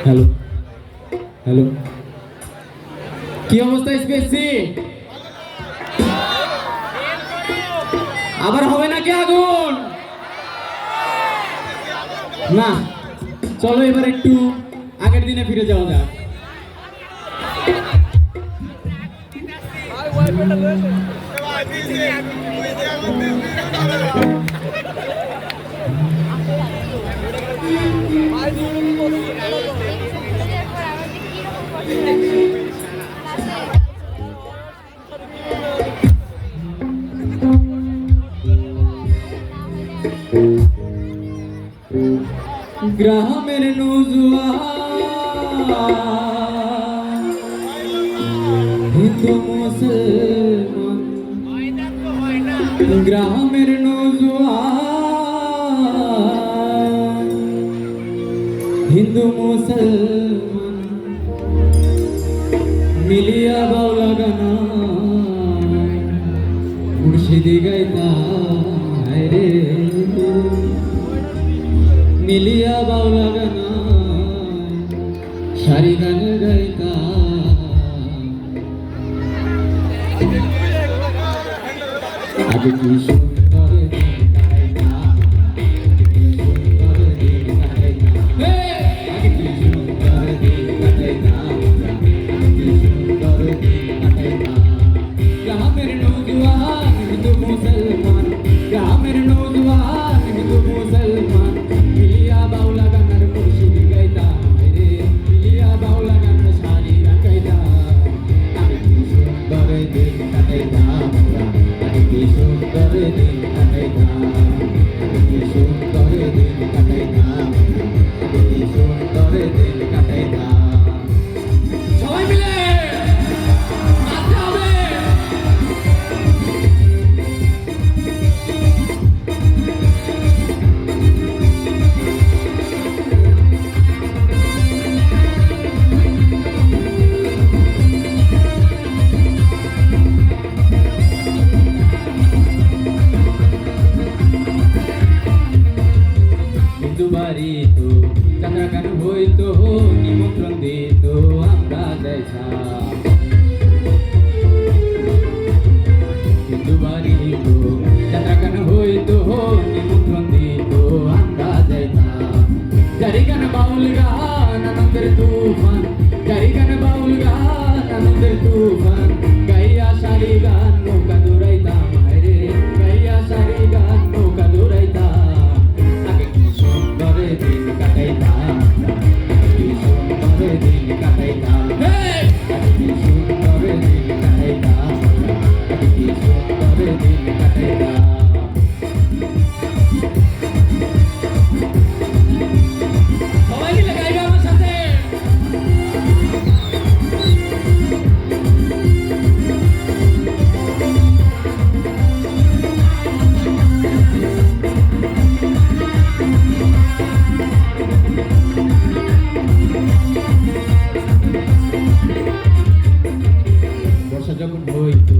Hello hello, কি অবস্থা Spacey? আবার হবে নাকি আগুন? না, চলো এবার একটু আগের দিনে ফিরে যাওয়া যাক। গ্রামের নৌজওয়ান হিন্দু মুসলমান, গ্রামের নৌজওয়ান হিন্দু মুসলমান মিলিয়া বাউলা গানা মুর্শিদি গাইতা রে, মিলিয়া বাউলা গানা সারি গান গাইতা। আগে কি সুন্দর দিন কাটাইতা, আগে কি সুন্দর দিন কাটাইতা, আগে কি সুন্দর দিন কাটাইতা। গ্রামের নৌজওয়ান হিন্দু মুসলমান, গ্রামের নৌজওয়ান হিন্দু মুসলমান মিলিয়া বাউলা গানার মুর্শিদি গাইতা রে, মিলিয়া বাউলা গানার সারি গান গাইতা। আগে কি সুন্দর দিন কাটাইতা, আগে কি সুন্দর দিন কাটাইতা, আগে কি সুন্দর দিন কাটাইতা, আগে কি সুন্দর দিন কাটাইতা। সবাই মিলে নাচতে হবে। বাড়িত চাঁদ্রাগান হইতো, নিমন্ত্রণ দিত আমরা দেখা। হিন্দু বাড়িত চাঁদ্রাগান হইতো, নিমন্ত্রণ দিত আমরা দেখা। জারি গান বাউল গান আনন্দের তুফান, জারি গান বাউল গান আনন্দের তুফান, গাইয়া সারি গান নৌকা দৌড়াইতাম রে, গাইয়া সারি গান নৌকা দৌড়াইতাম। দিন কাটাইতাম, কি সুন্দর দিন কাটাইতাম, কি সুন্দর দিন কাটাইতাম, কি সুন্দর দিন কাটাইতাম। সবাই মিলে গাইবে আমার সাথে। যখন হইতো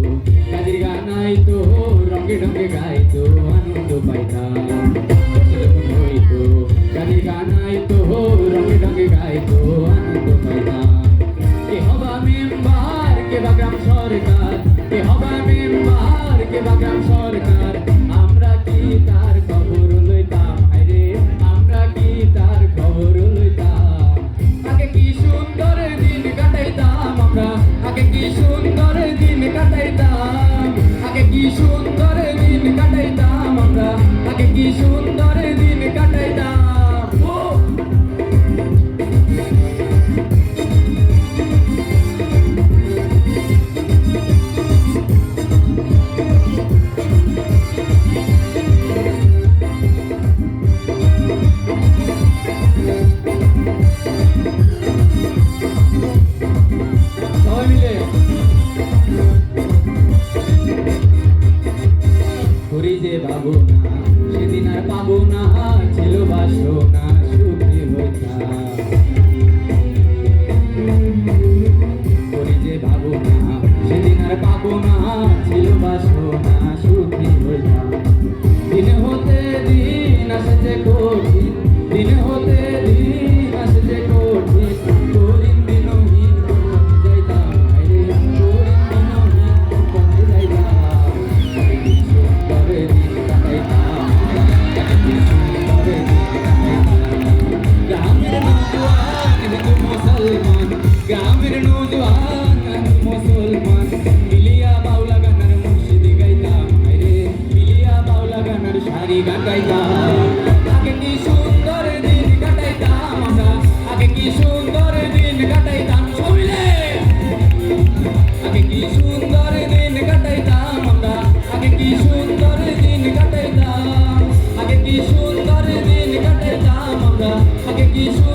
কাদের গান আইতো, রঙে রঙে গাইতো আনন্দ পাইতাম। যখন হইতো কাদের গান আইতো, রঙে রঙে গাইতো আনন্দ পাইতাম। কে হবা মেম্বার, কে বা গ্রাম সরকার, কে হবা মেম্বার, কে বা গ্রাম সরকার, আমরা কি তার খবর লইতাম রে, আমরা কি তার খবর লইতাম। আগে কি সুন্দর দিন কাটাইতাম আমরা, আগে কি সুন্দর দিন কাটাইতাম, আগে কি সুন্দর দিন কাটাইতাম আমরা, আগে কি সুন্দর দিন কাটাইতাম। সবাই মিলে করি যে ভাবনা, সেদিন আর পাবো না, ছিল বাসনা সুখী হইতাম। করি যে ভাবনা, সেদিন আর পাবো না, ছিল বাসনা সুখী হইতাম। দিন হতে দিন আসে যে কঠিন, দিন তারি গান গাইতাম। আগে কি সুন্দর দিন কাটাইতাম আমরা, আগে কি সুন্দর দিন কাটাইতাম সবিলে। আগে কি সুন্দর দিন কাটাইতাম আমরা, আগে কি সুন্দর দিন কাটাইতাম, আগে কি সুন্দর দিন কাটাইতাম আমরা, আগে কি সুন্দর